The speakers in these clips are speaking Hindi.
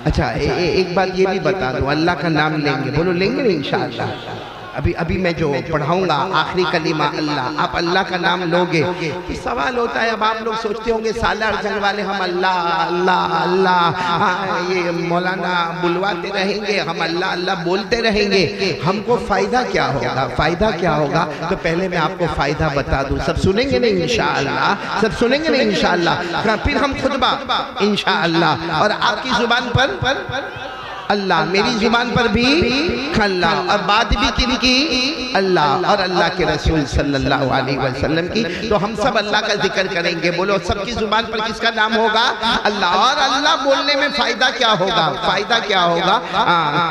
अच्छा एक बात ये भी बता दूं, अल्लाह का नाम लेंगे, बोलो लेंगे नहीं इंशाअल्लाह। अभी मैं जो पढ़ाऊंगा आखिरी कलीमा अल्लाह, आप अल्लाह का नाम लोगे तो सवाल होता है। अब आप लोग सोचते होंगे सालार जंग वाले हम अल्लाह अल्लाह अल्लाह ये मौलाना बुलवाते रहेंगे, हम अल्लाह अल्लाह बोलते रहेंगे, हमको फ़ायदा क्या होगा? फ़ायदा क्या होगा? तो पहले मैं आपको फ़ायदा बता दूं। सब सुनेंगे नहीं इंशाअल्लाह? सब सुनेंगे नहीं इंशाअल्लाह? फिर हम खुतबा इंशाअल्लाह, और आपकी ज़ुबान पर अल्लाह, मेरी जुबान पर भी अल्लाह, और बात भी किनकी? अल्लाह और अल्लाह के रसूल सल्लल्लाहु अलैहि वसल्लम की। तो हम सब अल्लाह का जिक्र करेंगे। बोलो सबकी जुबान पर किसका नाम होगा? अल्लाह। और अल्लाह बोलने में फायदा क्या होगा? फायदा क्या होगा?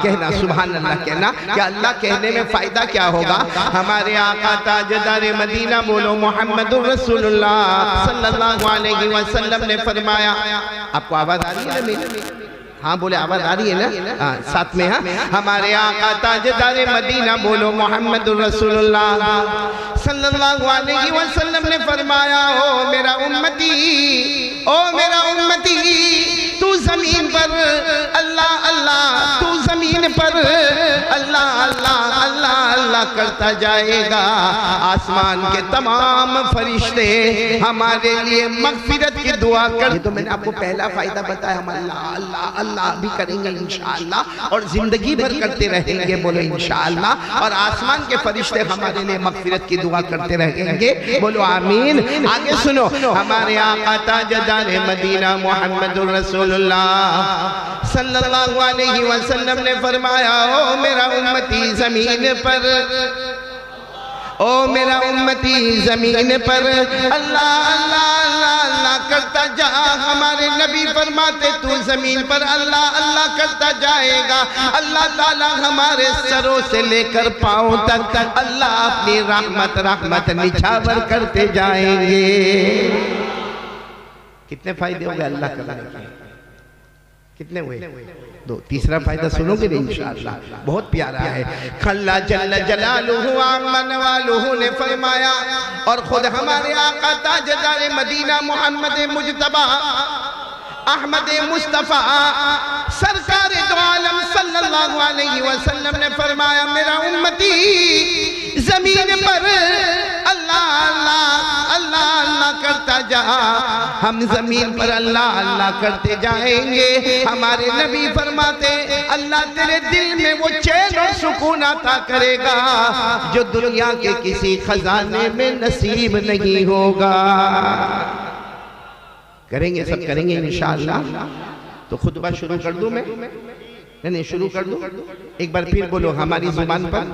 कहना सुभान अल्लाह, कहना कि अल्लाह कहने में फायदा क्या होगा? हमारे आका ताजदार मदीना बोलो मोहम्मदुर रसूलुल्लाह सल्लल्लाहु अलैहि वसल्लम ने फरमाया। आपको आवाज आ रही है ना मेरी? हाँ बोले, आवाज आ रही है ना? साथ में हाँ, हमारे आका ताजदार मदीना बोलो मोहम्मदुर रसूलुल्लाह सल्लल्लाहु अलैहि वसल्लम ने फरमाया, ओ मेरा उम्मती, ओ मेरा उम्मती, तू जमीन पर अल्लाह अल्लाह, तू जमीन पर अल्लाह अल्लाह अल्लाह अल्लाह करता जाएगा, आसमान के तमाम फरिश्ते हमारे लिए मगफिरत की दुआ कर। ये तो मैंने आपको पहला फायदा बताया, हम अल्लाह अल्लाह अल्लाह भी करेंगे इंशाअल्लाह, और जिंदगी भर करते रहेंगे, बोलो इंशाअल्लाह, और आसमान के फरिश्ते हमारे लिए मगफिरत की दुआ करते रहेंगे, बोलो आमीन। आगे सुनो, हमारे आका ताजदार मदीना मुहम्मदुर रसूलुल्लाह सल्लल्लाहु अलैहि वसल्लम ने फरमाया, ओ मेरा उम्मती जमीन पर, ओ मेरा उम्मती जमीन पर अल्लाह अल्लाह अल्लाह अल्लाह करता जा। हमारे नबी फरमाते तू जमीन पर अल्लाह अल्लाह करता जाएगा, अल्लाह ताला हमारे सरों से लेकर पांव तक अल्लाह अपनी रहमत रहमत निछावर करते जाएंगे। कितने फायदे हो गए अल्लाह करने के? कितने हुए? दो। तीसरा फायदा सुनोगे इंशाअल्लाह, बहुत प्यारा है। खल्ला जल्ल जलालुहु अम्मन वालुहु ने फरमाया, और खुद हमारे आका ताजदार मदीना मोहम्मद मुजतबा अहमद मुस्तफ़ा सरकार दो आलम सल्लल्लाहु अलैहि वसल्लम ने फरमाया, मेरा उम्मती जमीन पर अल्लाह अल्लाह अल्लाह अल्लाह करता जा। हम जमीन पर अल्लाह अल्लाह करते जाएंगे। हमारे नबी फरमाते अल्लाह तेरे दिल में वो चैन और सुकून अता करेगा जो दुनिया के किसी खजाने में नसीब नहीं होगा। करेंगे, सब करेंगे इंशाअल्लाह। तो खुतबा शुरू कर दूं मैं? नहीं शुरू कर दूं? एक बार फिर बोलो हमारी जुबान पर।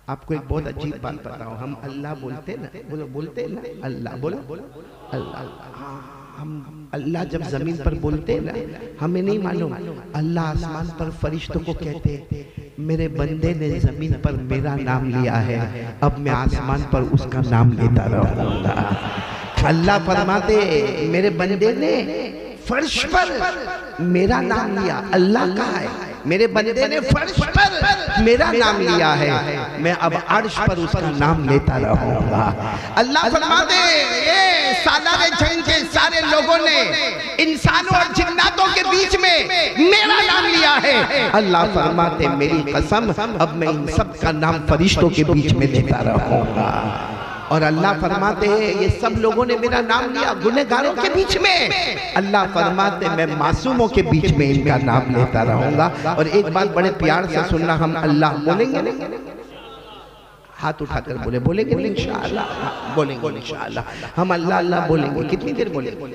आपको एक बहुत अजीब बात बताओ, हम अल्लाह बोलते ना, बोलो बोलते ना अल्लाह, बोलो अल्लाह। हम अल्लाह जब जमीन पर बोलते ना, हमें नहीं मालूम अल्लाह आसमान पर फरिश्तों को कहते मेरे बंदे ने जमीन पर मेरा नाम लिया है, अब मैं आसमान पर उसका नाम लेता रहूंगा। अल्लाह फरमाते मेरे बंदे ने फर्श पर मेरा नाम लिया, अल्लाह कहा है मेरे बंदे ने फर्श पर मेरा नाम लिया है, मैं अब अर्श पर उसका नाम लेता रहूंगा। अल्लाह फरमाते ये सालारे जंग के सारे लोगों ने इंसानों और जिन्नातों के बीच में मेरा नाम लिया है। अल्लाह फरमाते मेरी कसम अब मैं इन सब का नाम फरिश्तों के बीच में लेता रहूंगा। और अल्लाह फरमाते हैं ये सब लोगों ने मेरा नाम लिया गुनहगारों के बीच में, अल्लाह फरमाते मैं मासूमों के बीच में इनका नाम लेता रहूंगा। और एक बात बड़े प्यार से सुनना, हम अल्लाह बोलेंगे, हाथ उठाकर बोलेंगे इंशाअल्लाह, बोलेंगे इंशाअल्लाह, हम अल्लाह अल्लाह बोलेंगे। कितनी देर बोलेंगे?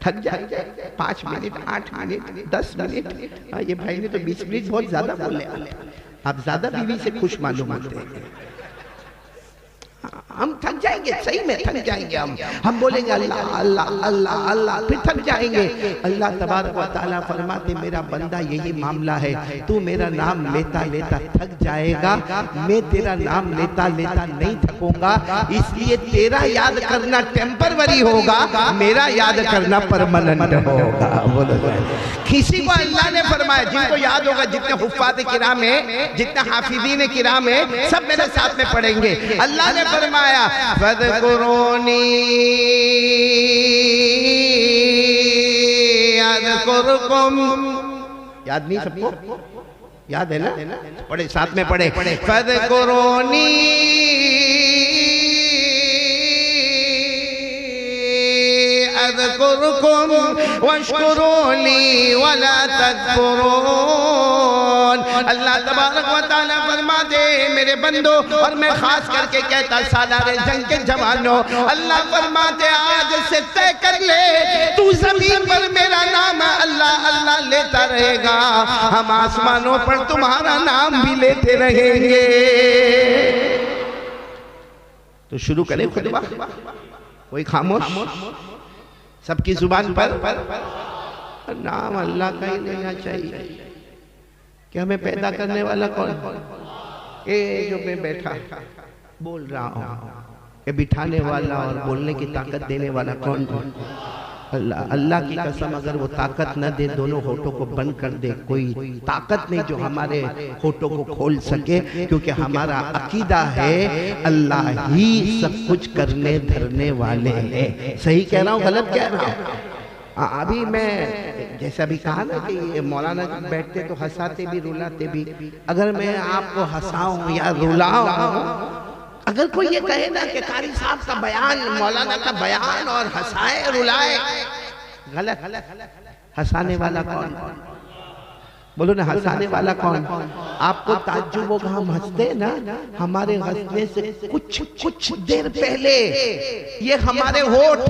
थक जाएंगे 5 मिनट 8 मिनट 10 मिनट। ये भाई ने तो 20 मिनट बहुत ज्यादा बोले, आप ज्यादा बीवी से खुश मालूम होते हैं। हम थक जाएंगे, सही में थक जाएंगे। हम बोलेंगे अल्लाह अल्लाह अल्लाह अल्लाह, फिर थक जाएंगे। अल्लाह तबारक व तआला फरमाते मेरा बंदा यही मामला है, तू मेरा नाम लेता लेता थक जाएगा, मैं तेरा नाम लेता लेता नहीं थकूंगा, इसलिए तेरा याद करना टेम्परवरी होगा, मेरा याद करना परमानेंट होगा। किसी को अल्लाह ने फरमाया, जिनको याद होगा, जितने हुफ्फाज़ किराम है, जितने हाफिज़ीन किराम है, सब मेरे साथ में पढ़ेंगे। अल्लाह ने फरमाया फज़कुरूनी अज़कुरुकुम। याद नहीं सबको? याद है ना? पढ़े, साथ में पढ़े। फज़कुरूनी अज़कुरुकुम वश्कुरूली वला तकफुरून। अल्लाह तबारक व तआला फरमाते मेरे बंदो, और मैं खास करके कहता सालारे जंग के जवानों, अल्लाह फरमाते आज से तय कर ले तू जमीन पर मेरा नाम अल्लाह अल्लाह लेता रहेगा, हम आसमानों पर तुम्हारा नाम भी लेते रहेंगे। तो शुरू करें खुतबा। कोई खामोश? सबकी जुबान पर नाम अल्लाह का ही लेना चाहिए। कि हमें पैदा करने वाला कौन? ये जो मैं बैठा बोल रहा हूँ, ये बिठाने वाला और बोलने की ताकत देने वाला कौन? अल्लाह। अल्लाह की कसम अगर वो ताकत न दे, दोनों होठों को बंद कर दे, कोई ताकत नहीं जो हमारे होठों को खोल सके, क्योंकि हमारा अकीदा है अल्लाह ही सब कुछ करने धरने वाले हैं। सही कह रहा हूँ, गलत कह रहा हूँ? अभी मैं जैसा भी कहा ना कि ये मौलाना बैठते तो हंसाते भी रुलाते भी, अगर मैं आपको हंसाऊं या रुलाऊं, अगर कोई ये कहे ना कि कारी साहब का बयान, मौलाना का बयान और हंसाए रुलाए, गलत। हंसाने वाला कौन? बोलो ना, हंसाने वाला कौन? आपको ताज्जुब होगा, हम हंसते ना, हमारे हंसने से कुछ देर पहले ये हमारे होठ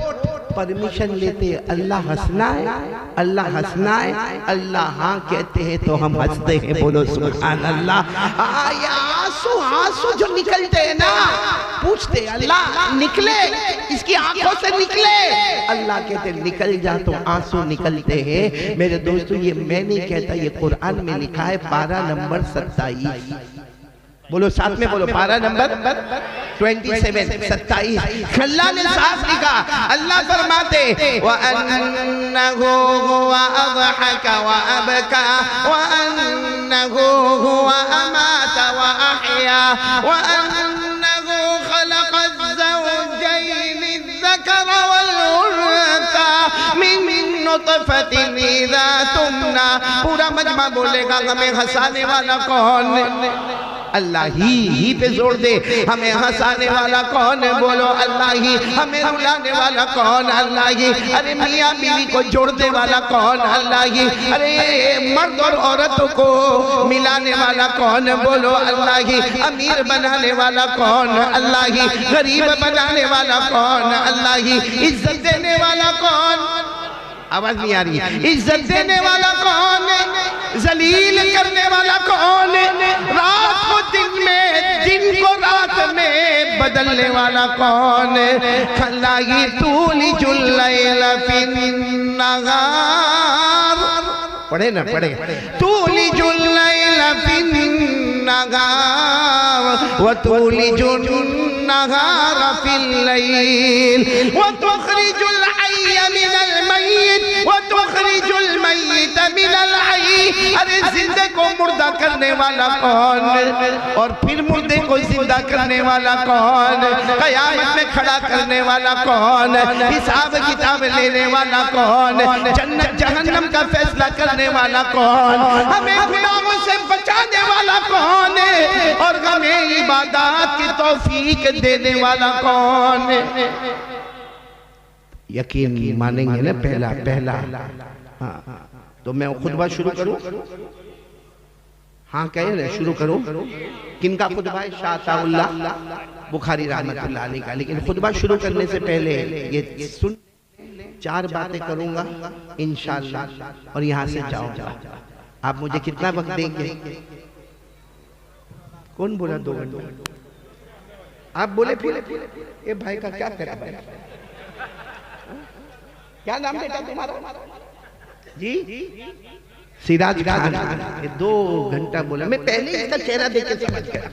परमिशन लेते अल्लाह हंसना है, अल्लाह हंसना है, अल्लाह हाँ कहते हैं तो हम हंसते हैं। बोलो सुभान अल्लाह। आंसू जो निकलते हैं ना, पूछते अल्लाह निकले, इसकी आंखों से निकले, अल्लाह कहते निकल जा, तो आंसू निकलते हैं। मेरे दोस्तों ये मैं नहीं कहता, ये कुरान में लिखा है, पारा नंबर 27। बोलो साथ में बोलो, पारा नंबर 27। अल्लाह ने साफ लिखा, अल्लाह फरमाते व अन्नहु हुवा अज़हका व अबका व अन्नहु हुवा अमाता व अहया व अन्नहु खलक़ अज़्ज़वजैनि अज़्ज़करा वल उन्सा मिन नुतफतिन इज़ा तुमना। पूरा मजमा बोलेगा हमें हंसाने वाला कौन? अल्लाह ही पे जोड़ दे। हमें हंसाने वाला कौन? बोलो अल्लाह ही। हमें रुलाने वाला कौन? अल्लाह ही। अरे मियाँ बीवी को जोड़ने वाला कौन? अल्लाह ही। अरे मर्द और औरतों को मिलाने वाला कौन? बोलो अल्लाह ही। अमीर बनाने वाला कौन? अल्लाह ही। गरीब बनाने वाला कौन? अल्लाह ही। इज्जत देने वाला कौन? आवाज नहीं आ रही। इज्जत देने वाला कौन? जलील करने वाला कौन? रात को दिन में, दिन को रात में बदलने वाला कौन? खलागी तूलिजुल लैल फिन्नहार। पढ़े ना, पढ़े। तूलिजुल लैल फिन्नहार व तूलिजुन नहार फिल लैल व तुखरिजुल हय्य मिनल मय्यित व तुखरिजुल मय्यित मिनल हय्य। अरे जिंदे को मुर्दा करने वाला कौन? और फिर मुर्दे को जिंदा करने वाला कौन? कयामत में खड़ा करने वाला कौन? हिसाब किताब लेने वाला कौन? जन्नत जहन्नम का फैसला करने वाला कौन? हमें गुनाहों से बचाने वाला कौन? और हमें इबादत की तौफीक देने वाला कौन? यकीन मानेंगे ना? पहला हाँ। तो मैं खुतबा शुरू करूं? हाँ कहे ना, शुरू करूं? किनका खुतबा है? शाह अताउल्लाह बुखारी रहमतुल्लाह अलैह का। लेकिन खुतबा शुरू करने से पहले ये सुन, 4 बातें करूंगा इंशाअल्लाह और यहाँ से जाऊंगा। आप मुझे कितना वक्त देंगे? कौन बोला 2 घंटे? आप बोले फिर ये भाई का क्या करें? भाई क्या नाम बेटा तुम्हारा? जी सिराज खान। 2 घंटा बोला। मैं पहले इसका चेहरा देख के समझ गया।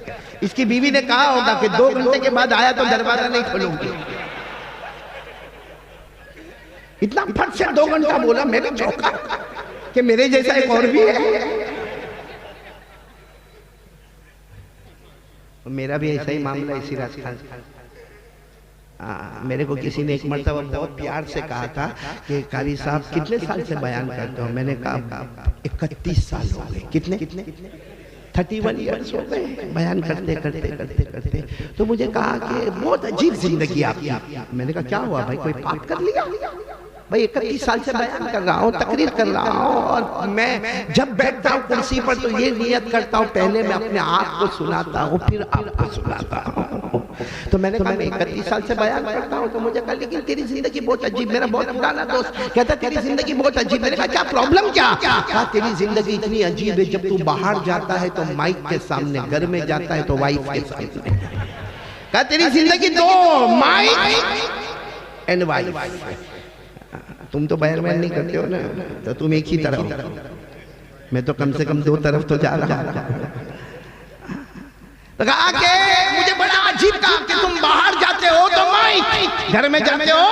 इसकी बीवी ने कहा होगा कि 2 घंटे के बाद आया तो दरवाजा नहीं खोलूंगी। इतना फट से 2 घंटा बोला। मैंने चौंका कि मेरे जैसा एक और भी है। मेरा भी ऐसा ही मामला है सिराज खान। मेरे को किसी ने एक मरतबा बहुत प्यार से कहा था कि कारी साहब कितने साल से बयान करते हो? मैंने कहा 31 साल हो गए। कितने 31 ईयर्स हो गए बयान करते करते करते करते। तो मुझे कहा कि बहुत अजीब जिंदगी आपकी। मैंने कहा क्या हुआ भाई, कोई पाप कर लिया? भाई 31 साल से बयान कर रहा हूँ, तकरीर कर रहा हूँ, और मैं जब बैठता हूँ कुर्सी पर तो ये नियत करता हूँ पहले मैं अपने आप को सुनाता हूँ फिर आपको सुनाता हूँ। तो मैंने कहा मैं 31 साल से बयान करता हूँ। तो मुझे कहा लेकिन तेरी जिंदगी बहुत अजीब। मेरा बहुत पुराना दोस्त कहता तेरी जिंदगी बहुत अजीब। मैंने कहा क्या प्रॉब्लम क्या? कहा तेरी जिंदगी इतनी अजीब है, जब तू बाहर जाता है तो माइक के सामने, घर में जाता है तो वाइफ के सामने। कहा तेरी जिंदगी दो, माइक एंड वाइफ। तुम तो बयान वयान नहीं करते हो ना, तो तुम एक ही तरफ हो, मैं तो कम से कम 2 तरफ तो जा रहा हूं। तो कहा कि मुझे बड़ा अजीब कहा कि तुम बाहर जाते हो तो माइक, घर में जाते हो।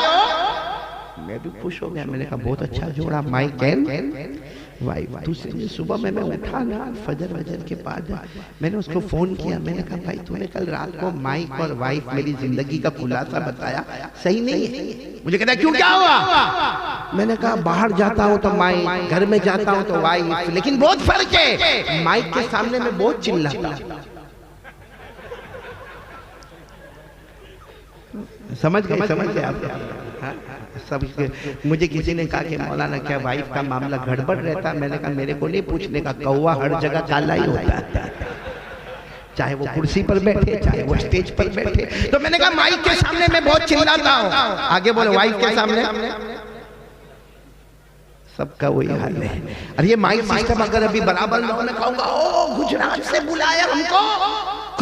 मैं भी खुश हो गया। मैंने कहा बहुत अच्छा जोड़ा, माइक एंड वाइफ। दूसरे दिन सुबह में मैं उठा ना, फजर के बाद मैंने उसको फोन किया। मैंने कहा भाई तूने कल रात को माइक और वाइफ मेरी जिंदगी का खुलासा बताया, सही नहीं है। मुझे कहता क्यों, क्या हुआ? मैंने कहा बाहर जाता हूँ तो माइक, घर में जाता हूँ तो वाइफ, लेकिन बहुत फर्क है। माइक के सामने मैं बहुत चिल्लाता हूँ। समझ गए आप? सब मुझे किसी ने कहा कि मौलाना क्या वाइफ का मामला गड़बड़ रहता? मैंने कहा मेरे को नहीं पूछने का, कौवा हर जगह काला ही होता है, चाहे वो कुर्सी पर बैठे चाहे वो स्टेज पर बैठे। तो मैंने कहा माइक के सामने मैं बहुत चिल्लाता हूँ। आगे बोले वाइफ के सामने सबका वही हाल है। अरे ये माइक सिस्टम अगर अभी बराबर ना हो, मैं कहूँगा ओ गुजरात से बुलाया हमको,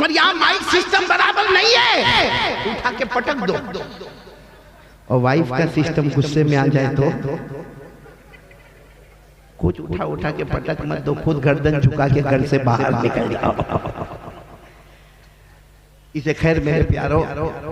और यहाँ माइक सिस्टम बराबर नहीं है, उठा के पटक दो। और वाइफ का सिस्टम गुस्से में आ जाए तो कुछ उठा के पटक मत दो, खुद गर्दन झुका के घर से बाहर निकल जाओ। इसे खैर मेरे प्यारो,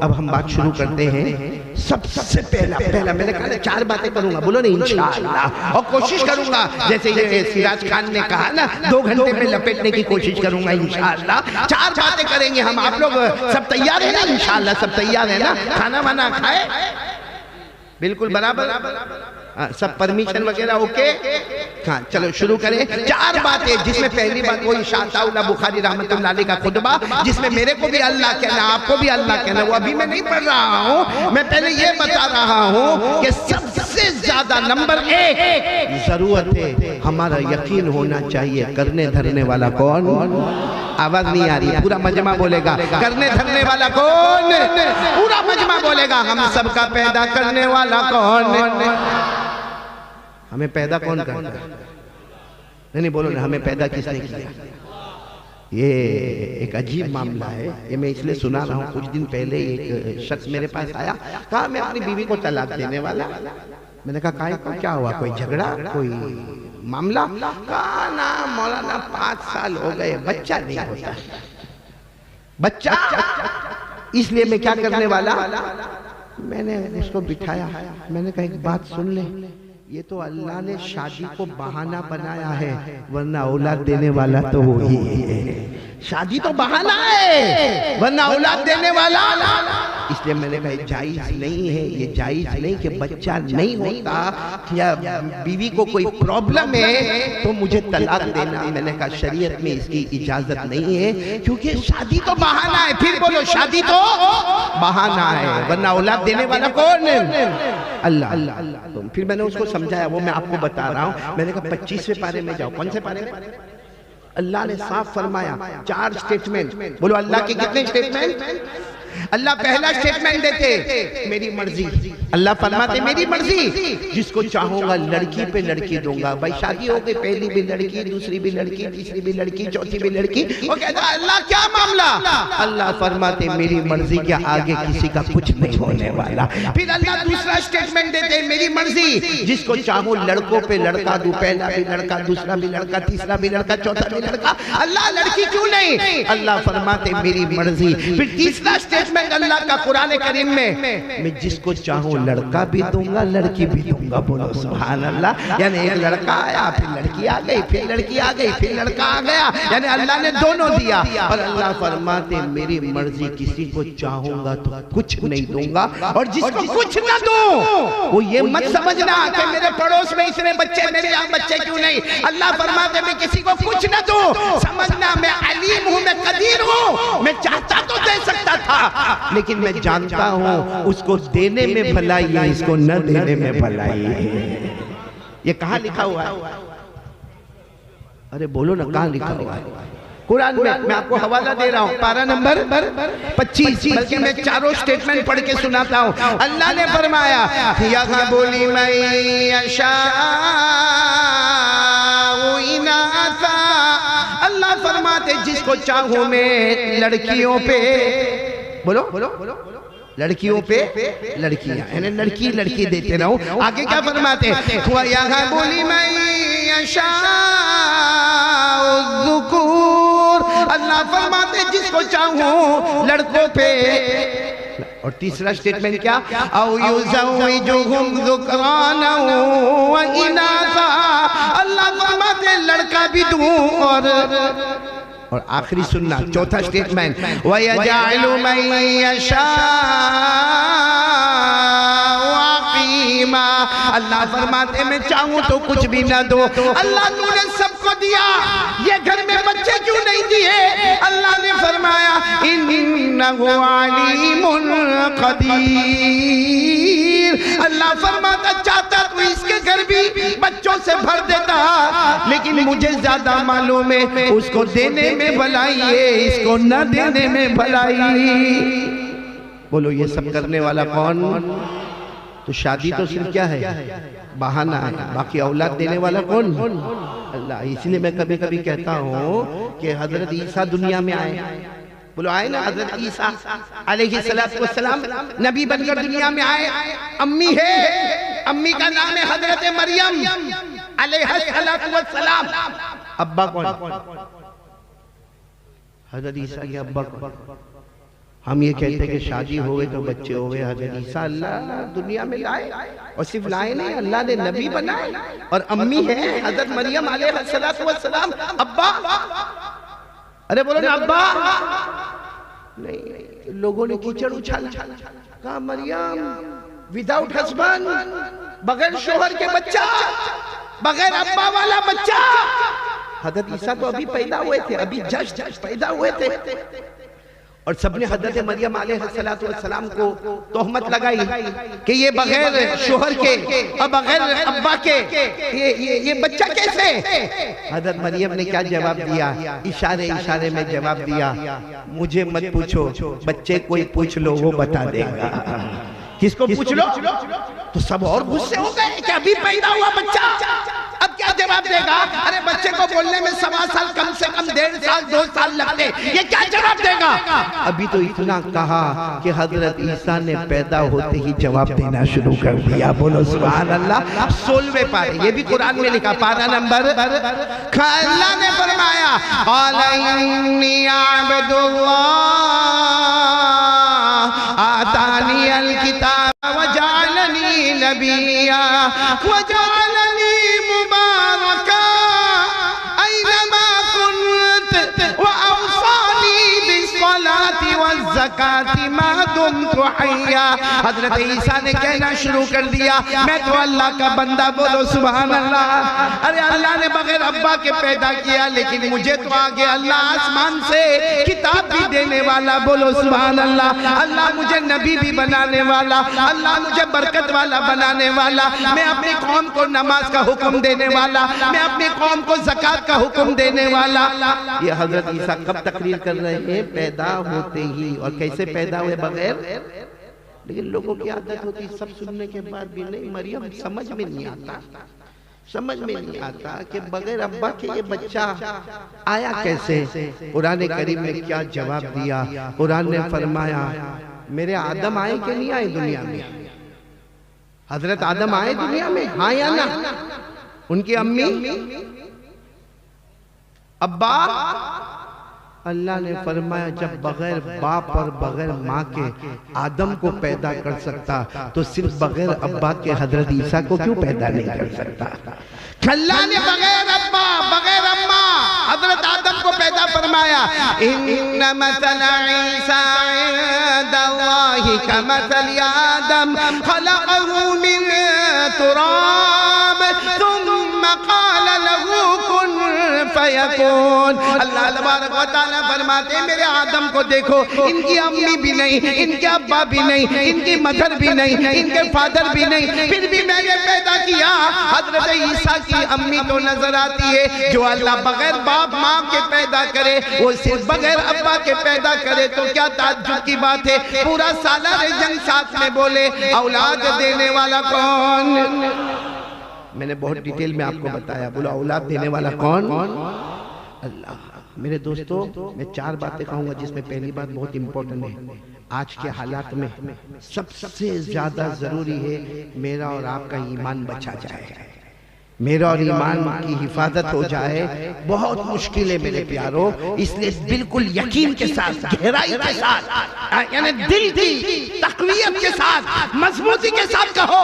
अब हम बात शुरू करते हैं। सबसे पहला मैंने कहा 4 बातें करूंगा, बोलो नहीं इंशाअल्लाह, और कोशिश करूंगा जैसे ये सिराज खान ने कहा ना 2 घंटे में लपेटने की कोशिश करूंगा इंशाअल्लाह। 4 बातें करेंगे हम। आप लोग सब तैयार है ना? इंशाअल्लाह सब तैयार है ना? खाना वाना खाए बिल्कुल बराबर, सब परमिशन वगैरह ओके? हाँ चलो शुरू करें। 4 बातें, जिसमें पहली बात वही शाह बुखारी रहमतुल्लाह अलैह का खुतबा, जिसमें मेरे को भी अल्लाह कहना आपको भी अल्लाह कहना, वो अभी मैं नहीं पढ़ रहा हूँ। मैं पहले ये बता रहा हूँ कि सबसे ज्यादा नंबर 1 जरूरत है हमारा यकीन होना चाहिए। करने धरने वाला कौन? आवाज नहीं आ रही, पूरा मजमा बोलेगा। करने धरने वाला कौन? पूरा मजमा बोलेगा। हम सबका पैदा करने वाला कौन? हमें पैदा कौन करता है? नहीं बोलो ना, हमें पैदा किसने किया? ये एक अजीब मामला है। ये मैं इसलिए सुना रहा हूँ, कुछ दिन पहले एक शख्स मेरे पास आया, कहा मैं अपनी बीवी को तलाक देने वाला। मैंने कहा काहे को, क्या हुआ, कोई झगड़ा, कोई मामला? कहा ना मौलाना 5 साल हो गए, बच्चा नहीं होता। बच्चा इसलिए मैं क्या करने वाला? मैंने उसको बिठाया, मैंने कहा एक बात सुन ले, ये तो अल्लाह ने शादी को बहाना बनाया है, वरना औलाद देने वाला तो वो ही है। शादी तो बहाना है, वरना औलाद देने वाला। इसलिए मैंने कहा जायज नहीं है, ये जायज नहीं कि बच्चा नहीं होता या बीवी को कोई प्रॉब्लम है तो मुझे तलाक देना। मैंने कहा शरीयत में इसकी इजाजत नहीं है, क्योंकि शादी तो बहाना है। फिर बोलो, शादी तो बहाना है, वरना औलाद देने वाला कौन है? अल्लाह। तो फिर मैंने उसको समझाया, वो मैं आपको बता रहा हूँ। मैंने कहा 25वें पारे में जाओ। कौन से पारे में? अल्लाह ने साफ फरमाया 4 स्टेटमेंट। बोलो अल्लाह के कितने स्टेटमेंट? अल्लाह पहला स्टेटमेंट देते मेरी मर्जी। अल्लाह फरमाते मेरी मर्जी, जिसको चाहूंगा लड़की पे लड़की दूंगा। भाई शादी हो गई, पहली भी लड़की, दूसरी भी लड़की, तीसरी भी लड़की, चौथी भी लड़की। वो कहता अल्लाह क्या मामला? अल्लाह फरमाते मेरी मर्जी के आगे किसी का कुछ नहीं होने वाला। फिर अल्लाह दूसरा स्टेटमेंट देते मेरी मर्जी, जिसको चाहूं लड़कों पे लड़का दूं, पहला भी लड़का, दूसरा भी लड़का, तीसरा भी लड़का, चौथा भी लड़का। अल्लाह लड़की क्यों नहीं? अल्लाह फरमाते मेरी मर्जी। फिर तीसरा स्टेटमेंट अल्लाह का कुरान करीम में, मैं जिसको चाहूं लड़का भी दूंगा लड़की भी दूंगा। बोलो सुभान अल्लाह। यानी एक लड़का आया, फिर लड़की आ गई, फिर लड़की आ गई, फिर लड़का आ गया, यानी अल्लाह ने दोनों दिया। और अल्लाह फरमाते मेरी मर्जी, किसी को चाहूंगा तो कुछ नहीं दूंगा, और जिसको कुछ ना दूं वो ये मत समझना कि मेरे पड़ोस में इतने बच्चे, मेरे यहाँ बच्चे क्यों नहीं। अल्लाह फरमाते मैं किसी को कुछ ना दूं, समझना मैं अलीम हूं, मैं कदीर हूं, मैं चाहता तो दे सकता था, लेकिन मैं जानता हूं उसको देने में भलाई है, इसको न देने में भलाई है। ये कहाँ लिखा हुआ है? अरे बोलो ना, कहाँ लिखा हुआ है? कुरान में। मैं आपको हवाला दे रहा हूँ, पारा नंबर 25, बल्कि मैं चारों स्टेटमेंट पढ़ के सुनाता हूँ। अल्लाह ने फरमाया यहाँ बोली अल्लाह फरमाते जिसको चाहूं मैं लड़कियों पे, बोलो लड़कियों पे लड़कियां, यानी लड़की लड़की देते रहो। आगे क्या फरमाते यहाँ बोली अल्लाह फरमाते जिसको चाहूं लड़कों पे। और तीसरा स्टेटमेंट क्या? अल्लाह फरमाते लड़का भी दूं। और आखिरी सुनना, चौथा स्टेटमेंट वयजअलु मन यशाअ। अल्लाह फरमाते मैं चाहूं तो कुछ भी ना दो। अल्लाह तूने सबको दिया, ये घर में बच्चे क्यों नहीं दिए? अल्लाह ने फरमाया इन्नहु अलीमुन कदीर। अल्लाह फरमाता चाहता तो इसके घर भी बच्चों से भर देता, लेकिन मुझे ज्यादा मालूम है उसको देने में भलाई है, इसको न देने में भलाई। बोलो ये सब करने वाला कौन? तो शादी तो सिर्फ क्या है, बहाना है, बाकी औलाद देने वाला कौन? अल्लाह। इसलिए मैं कभी कभी कहता हूँ कि हजरत ईसा दुनिया में आए, बोलो आए ना, हजरत ईसा अलैहिस्सलातु वस्सलाम नबी बनकर दुनिया में आए। अम्मी है, अम्मी का नाम है हजरत मरियम अलैहिस्सलातु वस्सलाम। अब्बा कौन? हजरत ईसा के अब्बा कौन? हम ये कहते हैं कि शादी हो गई तो बच्चे हो गए। हजरत ईसा अल्लाह दुनिया में लाए, और सिर्फ लाए नहीं, अल्लाह ने नबी बनाए। और अम्मी है हजरत मरियम अलैहिस्सलातु वस्सलाम। अब्बा, अरे बोलो ना अब्बा। नहीं, लोगों ने कीचड़ उछाला, कहा मरियम विदाउट हस्बैंड, बगैर शोहर के बच्चा, बगैर अब्बा वाला बच्चा। हजरत ईसा तो अभी पैदा हुए थे, अभी जस्ट पैदा हुए थे। और सबने हजरत मरियम अलैहिस्सलातु वस्सलाम को तोहमत लगाई कि ये बगैर शोहर के और बगैर अब्बा के ये बच्चा कैसे? हजरत मरियम ने क्या जवाब दिया? इशारे इशारे में जवाब दिया, मुझे मत पूछो, बच्चे कोई पूछ लो वो बता देगा। किसको पूछ लो? तो सब और गुस्से हो गए कि अभी पैदा हुआ बच्चा, अब क्या जवाब देगा? अरे बच्चे को बोलने में 1.25 साल, कम से कम 1.5 साल 2 साल लगते, ये क्या जवाब देगा? अभी तो इतना कहा कि हजरत ईसा ने पैदा होते ही जवाब देना शुरू कर दिया। बोलो सुभान अल्लाह। 16वें पारे, ये भी कुरान में लिखा, पारा नंबर। अल्लाह ने फरमाया आतानी अल किताब वजअलनी नबिय्या वजअलनी मुबारका ऐनमा कुन्त व औसानी बिस्सलाति वज़्ज़काति मा दुम्तु हय्या। हजरत ईसा ने कहना शुरू कर दिया, मैं तो अल्लाह का बंदा। बोलो सुभान अल्लाह। अरे अल्लाह ने बगैर अब्बा के पैदा किया, लेकिन मुझे तो आगे अल्लाह आसमान से किताब भी देने वाला। बोलो सुभान अल्लाह। अल्लाह मुझे नबी भी बनाने वाला, अल्लाह मुझे बरकत वाला बनाने वाला, मैं अपनी कौम को नमाज का हुक्म देने वाला, मैं अपनी कौम को ज़कात का हुक्म देने वाला। ये हजरत ईसा कब तकरीर कर रहे हैं? पैदा होते ही। और कैसे पैदा हुए? बगैर। लेकिन लोगों की आदत होती सब सुनने के बाद भी नहीं, मरियम समझ में नहीं आता, समझ में नहीं आता कि बगैर अब्बा के ये बच्चा आया कैसे। कुरान करीम ने क्या जवाब दिया? कुरान ने फरमाया मेरे आदम आए कि नहीं आए दुनिया में? हजरत आदम आए दुनिया में, हाँ या ना? उनकी अम्मी, अब्बा, अल्लाह ने फरमाया जब बगैर बाप और बगैर माँ के आदम को पैदा कर सकता तो सिर्फ बगैर अब्बा के हजरत ईसा को क्यों पैदा नहीं कर सकता? अल्लाह ने बगैर अब्बा बगैर अम्मा हजरत आदम को पैदा फरमाया। इन्ना मसला ईसा इंदल्लाहि कमसली आदम खलक़हु मिन तुराब सुम्मा क़ाल लहू कुन फयकून। अल्लाह तबारक व तआला फरमाते मेरे आदम को देखो, इनकी अम्मी भी नहीं, इनके अब्बा भी नहीं, इनकी मदर भी नहीं, इनके फादर भी नहीं, फिर भी मैंने पैदा किया। हजरत ईसा की अम्मी तो नजर आती है। जो अल्लाह बगैर बाप माँ के पैदा करे वो सिर्फ बगैर अब्बा के पैदा करे तो क्या ताज्जुब की बात है। पूरा सालारे जंग साथ में बोले औलाद देने वाला कौन? मैंने बहुत डिटेल में आपको बताया। बोलो औलाद देने वाला कौन? अल्लाह। मेरे दोस्तों मैं 4 बातें कहूंगा जिसमें पहली बात बहुत इंपॉर्टेंट है। आज के हालात में सबसे ज्यादा जरूरी है मेरा और आपका ईमान बचा जाए, मेरा और ईमान की हिफाजत हो जाए। बहुत मुश्किल है मेरे प्यारों, इसलिए बिल्कुल यकीन के साथ, गहराई के साथ, यानी दिल की तकवीयत के साथ, मजबूती के साथ कहो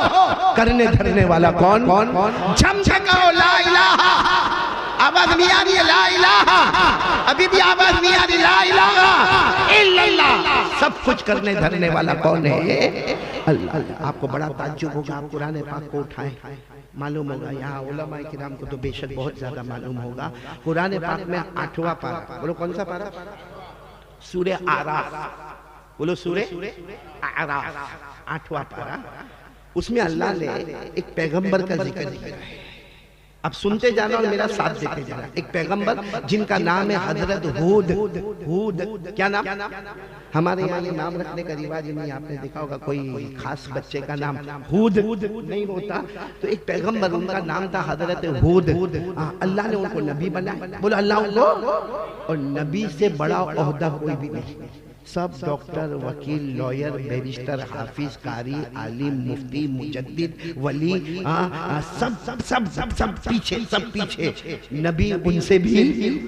करने धरने वाला कौन? झम झम कहो ला इलाहा। आवाज नहीं आ रही है? ला इलाहा। अभी भी आवाज नहीं आ रही? ला इलाहा इल्लल्लाह। सब कुछ करने धरने वाला कौन है? अल्लाह। आपको बड़ा ताज्जुब होगा, आप कुरान पाक को उठाएं, मालूम होगा यहाँ उलमाए किराम को तो बेशक बहुत ज्यादा मालूम होगा। कुरान पाक में 8वां पारा, बोलो कौन सा पारा? सूरे आराफ। बोलो सूरे आराफ, 8वां पारा। उसमें अल्लाह ने एक पैगंबर का जिक्र किया है। अब सुनते जाना और मेरा साथ देते जाना। एक पैगंबर जिनका नाम है हजरत हूद। हूद क्या नाम? हमारे यहाँ ये नाम रखने का रिवाज नहीं, आपने देखा होगा कोई खास बच्चे का नाम हूद नहीं होता। तो एक पैगंबर उनका नाम था हजरत हूद। अल्लाह ने उनको नबी बनाया। बोलो अल्लाह को। और नबी से बड़ा ओहदा कोई भी नहीं। सब डॉक्टर, वकील, लॉयर, बैरिस्टर, हाफिज, कारी, आलिम, मुफ्ती, मुजद्दिद, वली, सब सब सब सब सब पीछे, सब पीछे। नबी उनसे भी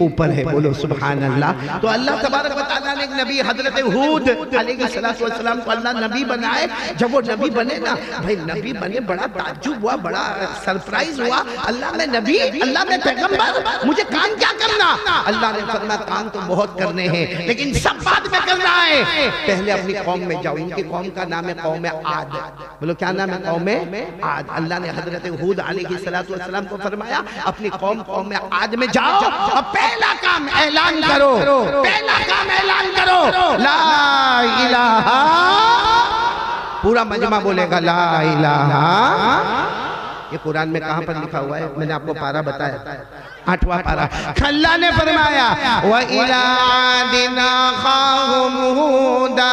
ऊपर है। बोलो सुभान अल्लाह। तो अल्लाह तबारक व तआला ने एक नबी हजरत हूद अलैहिस्सलातु वस्सलाम को अल्लाह नबी बनाए। जब वो नबी बने ना भाई, नबी बने बड़ा ताज्जुब हुआ, बड़ा सरप्राइज हुआ। अल्लाह में नबी, अल्लाह में पैगंबर, मुझे काम क्या करना? अल्लाह ने फरमाया काम तो बहुत करने हैं लेकिन सब बाद में करना है। पहले अपनी कौम में जाओ। इनकी कौम का नाम है कौम आद। बोलो क्या नाम है? कौम आद। अल्लाह ने हजरत हूद अलैहिस्सलातु वस्सलाम को फरमाया अपनी कौम आद में जाओ और पहला काम ऐलान करो, पहला काम ऐलान करो ला इलाहा। पूरा मजमा बोलेगा ला इलाहा। ये कुरान में कहां पर लिखा हुआ है? मैंने आपको पारा बताया, 8वां पारा। अल्लाह ने फरमाया व इला दिना खाहुम हुदा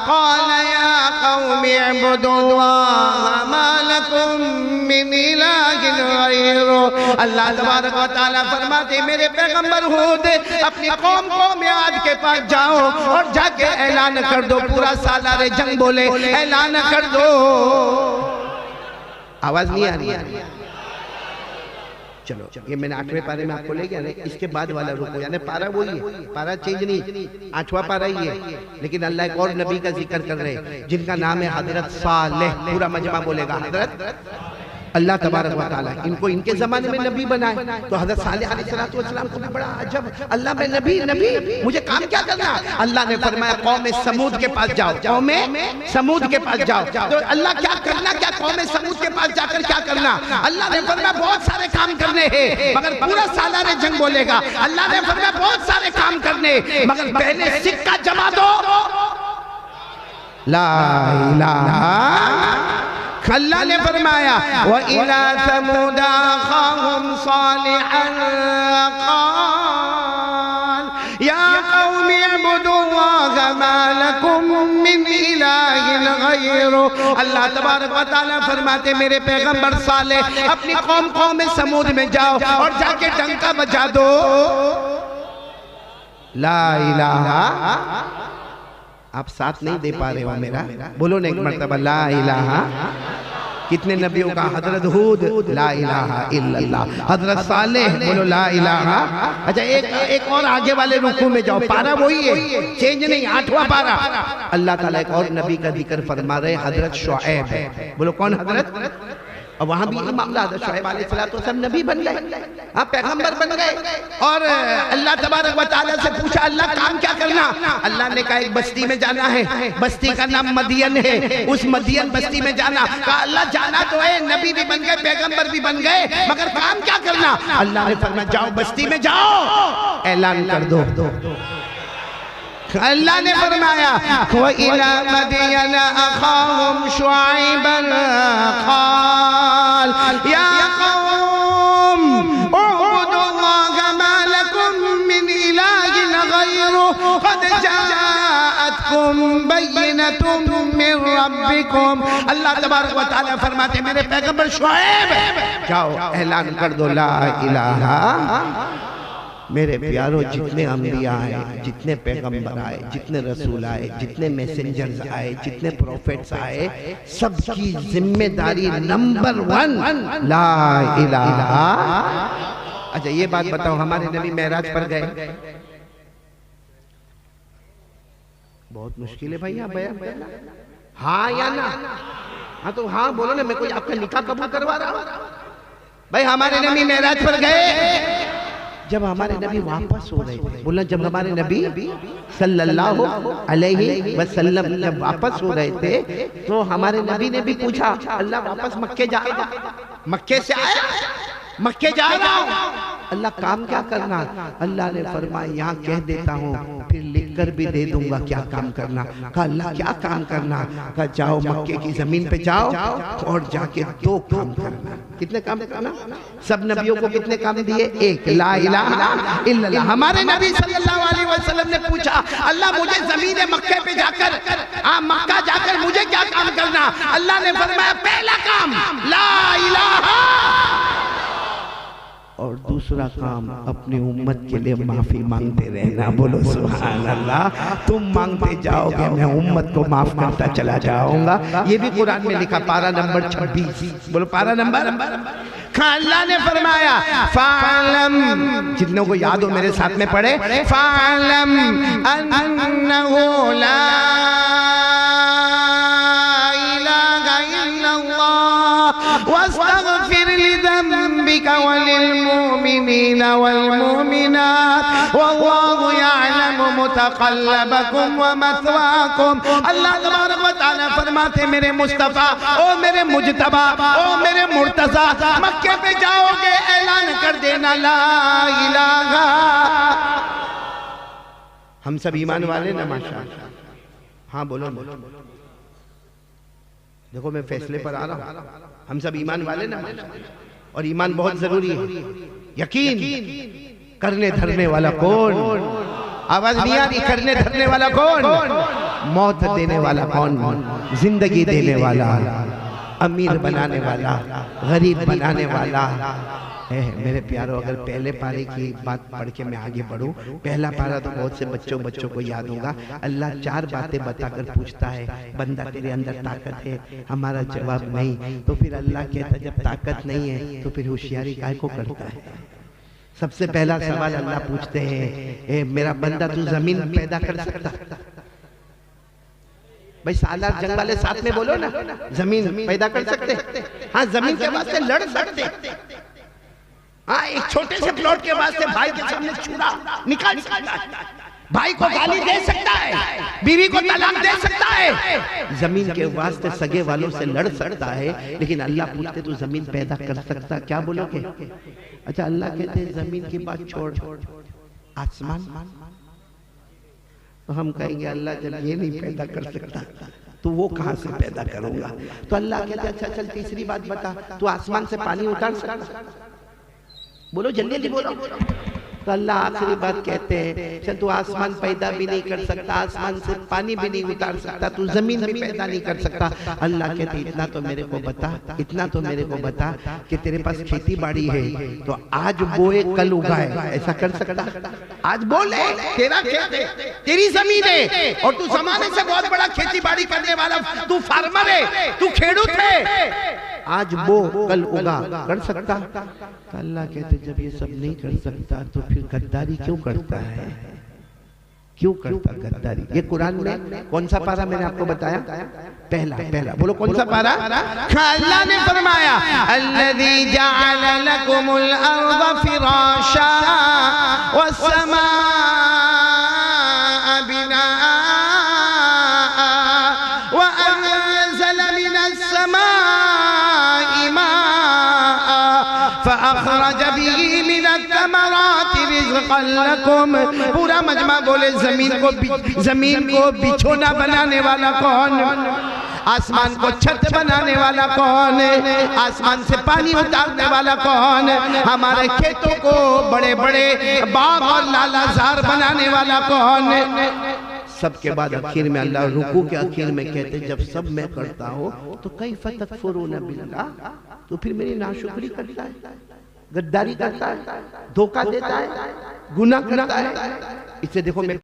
क़ाल या कौमी इब्दुल्लाह मा लकुम मिन इलाहिन गैरु। अल्लाह तबारक व तआला फरमाते मेरे पैगंबर हूद अपनी कौम आद के पास जाओ और जाके ऐलान कर दो। पूरा सालारे जंग बोले ऐलान कर दो। आवाज नहीं आ रही है? चलो ये मैंने 8वें पारे में आपको ले गया ना। इसके बाद वाला रुको, यानी पारा वही है, पारा चेंज नहीं, 8वां पारा ही है। लेकिन अल्लाह एक और नबी का जिक्र कर रहे हैं जिनका नाम है हजरत सालेह। पूरा मजमा बोलेगा हजरत। अल्लाह तबारक व तआला इनको इनके जमाने में नबी बनाए। तो हजरत सालेह अलैहिस्सलातु वस्सलाम को भी बड़ा अजब, अल्लाह में नबी मुझे काम क्या करना? अल्लाह ने फरमाया कौम समूद के पास जाओ, कौम समूद के पास जाओ। तो अल्लाह क्या करना, क्या कौम समूद के पास जाकर क्या करना? अल्लाह ने फरमाया बहुत सारे काम करने हैं मगर पूरा सालारे जंग बोलेगा। अल्लाह ने फरमाया बहुत सारे काम करने मगर पहले सिक्का जमा दो ला इलाहा। अल्लाह ने फरमाया व इला समूदा अखाहुम सालिहन क़ाल या कौमी इब्दुल्लाह मा लकुम मिन इलाहिन गैरु। अल्लाह तबारक व तआला फरमाते मेरे पैगंबर सालेह अपनी कौम में समूद में जाओ और जाके डंका बजा दो ला इलाहा। आप साथ नहीं दे पा रहे हो मेरा, बोलो ना एक मर्तबा ला इलाहा। कितने नबियों का? हजरत हूद ला इलाहा इल्लल्लाह, हजरत सालेह बोलो ला इलाहा। अच्छा एक और आगे वाले रुकू में जाओ, पारा वही है, चेंज नहीं, 8वां पारा। अल्लाह ताला एक और नबी का जिक्र फरमा रहे, हजरत शुएब। बोलो कौन हजरत? और वहां भी मामला, हजरत शुएब अलैहिस्सलाम नबी बन गए, हाँ पैगंबर बन गए। और अल्लाह तबारक व तआला से पूछा अल्लाह काम क्या करना? अल्लाह ने कहा एक बस्ती में जाना है, बस्ती का नाम मदियन है, उस मदियन बस्ती में जाना। कहा अल्लाह जाना तो है, नबी भी बन गए, पैगंबर भी बन गए, मगर काम क्या करना? अल्लाह ने फरमाया जाओ बस्ती में जाओ, ऐलान कर दो। अल्लाह ने फरमाया व इला मदियन अखाहुम शुआइबन क़ाल या कौम उबुदुल्लाह मा लकुम मिन इलाहिन गैरुहु क़द जाअतकुम बय्यिनतुम मिन रब्बिकुम। अल्लाह तबारक व तआला फरमाते मेरे पैगंबर शुएब जाओ ऐलान कर दो ला इलाहा। मेरे प्यारों जितने अंबिया आए, जितने पैगंबर आए, जितने रसूल आए, जितने मैसेंजर्स आए, जितने प्रोफेट्स आए, सबकी जिम्मेदारी नंबर 1 ला इलाहा। अच्छा ये बात बताओ, हमारे नबी मेराज पर गए, बहुत मुश्किल है भाई, बयान हाँ या ना? हाँ तो हाँ बोलो ना, मैं कोई आपका निकाह कबूल करवा रहा हूँ भाई। हमारे नबी मेराज पर गए, जब हमारे नबी वापस हो रहे थे, बोला जब हमारे नबी सल्लल्लाहु अलैहि वसल्लम जब वापस हो रहे थे तो हमारे नबी ने भी पूछा अल्लाह वापस मक्के जा रहा, मक्के से आया, मक्के जा रहा हूँ, अल्लाह काम क्या करना? अल्लाह ने फरमाया यहाँ कह देता हूँ फिर लिख कर भी दे दूंगा क्या काम करना। कहा अल्लाह क्या काम करना? कहा जाओ मक्के की जमीन पे जाओ और जाके 2 काम करना। कितने काम करना? सब नबियों को कितने काम दिए? एक, ला इलाहा इल्लल्लाह। हमारे नबी सल्लल्लाहु अलैहि वसल्लम ने पूछा अल्लाह मुझे जमीन मक्के पे जाकर, मक्का जाकर मुझे क्या काम करना? अल्लाह ने फरमाया पहला काम ला इलाहा, और दूसरा काम अपनी उम्मत के लिए माफी मांगते रहना। बोलो सुभान अल्लाह। तुम मांगते जाओगे मैं उम्मत को माफ करता चला जाऊंगा। ये भी कुरान में लिखा, पारा नंबर 26। बोलो पारा नंबर। अल्लाह ने फरमाया फालम, जितनों को याद हो मेरे साथ में पढ़े, फालम अन्नहु ला इलाहा इल्लल्लाह वस्तगफिर लिज़ंबिका वलिलमुमिनीना वलमुमिनात वल्लाहु यअलमु मुतक़ल्लबकुम व मथवाकुम। अल्लाह तबारक व तआला फरमाते मेरे मुस्तफा, ओ मेरे मुजतबा, ओ मेरे मुर्तज़ा, मक्के पे जाओगे ऐलान कर देना ला इलाहा। हम सब ईमान वाले ना माशाअल्लाह? हाँ बोलो बोलो। देखो मैं फैसले पर आ रहा हूँ, हम सब ईमान वाले ना? और ईमान बहुत जरूरी है। यकीन करने धरने वाला कौन? आवाज नहीं आ रही? करने धरने वाला कौन? मौत देने वाला कौन? जिंदगी देने वाला, अमीर बनाने वाला, गरीब बनाने वाला है। मेरे प्यारों अगर पहले पारे की बात पढ़ के मैं आगे बढ़ूं, पहला पारा तो बहुत से बच्चों को याद होगा। अल्लाह 4 बातें बताकर पूछता है बंदा तेरे अंदर ताकत है? हमारा जवाब नहीं। तो फिर अल्लाह कहता जब ताकत नहीं है तो फिर होशियारी काहे को करता है? सबसे पहला सवाल अल्लाह पूछते हैं मेरा बंदा तू जमीन पैदा कर सकता? भाई सालार जंग वाले साथ में बोलो ना, जमीन पैदा कर सकते? हाँ जमीन के वास्ते लड़ सकते। हाँ एक छोटे से प्लॉट के वास्ते भाई के सामने छुरा निकाल सकता है, भाई को गाली दे सकता है, बीवी को तलाक दे सकता है, जमीन के वास्ते सगे वालों से लड़ सकता है। लेकिन अल्लाह पूछते तू जमीन पैदा कर सकता? क्या बोलोगे? अच्छा अल्लाह कहते हैं जमीन की बात छोड़, आसमान। तो हम कहेंगे अल्लाह जब ये नहीं पैदा कर सकता तो वो कहां से पैदा करूंगा? तो अल्लाह कहते अच्छा चल तीसरी बात बता, तू आसमान से पानी उतार सकता? बोलो जल्दी जल्दी बोलो। तो अल्लाह आखिरी बात कहते हैं चल तू आसमान पैदा भी नहीं कर सकता, आसमान से पानी भी नहीं उतार सकता, तू जमीन भी पैदा नहीं कर सकता। अल्लाह कहते इतना तो मेरे को बता, इतना तो मेरे को बता कि तेरे पास खेती बाड़ी है तो आज बोए कल उगाए, ऐसा कर सकता? आज बोले तेरा खेत है, तेरी जमीन है और तू जमाने से बहुत बड़ा खेती बाड़ी करने वाला, तू फार्मर है, तू खेडूत है। आज बो कल उगा, कर सकता? अल्लाह कहते जब ये सब नहीं कर सकता तो फिर गद्दारी क्यों करता है? क्यों करता गद्दारी? ये कुरान में कौन सा पारा मैंने आपको बताया? पहला बोलो कौन सा पारा? अल्लाह ने फरमाया अल्लज़ी जअल लकुमुल अर्ज़ फिराशा वस्समा बिनाआ व अनज़ल मिनस समाई माआ फअखरज बिही मिनत तमराति रिज़क़न लकुम। पूरा मजमा बोले जमीन को बिछोना बनाने वाला कौन? आसमान को छत बनाने वाला कौन? आसमान से पानी उतारने वाला कौन? हमारे खेतों को बड़े बड़े बाग और लालाजार बनाने वाला कौन? सबके बाद आखिर में अल्लाह रुकू के आखिर में कहते जब सब मैं करता हूँ तो कैफ़ तकफुरून बिल्लाह, तो फिर मेरी नाशुक्री करता है, गद्दारी करता है, धोखा देता है, गुनाह करता है। इससे देखो मैं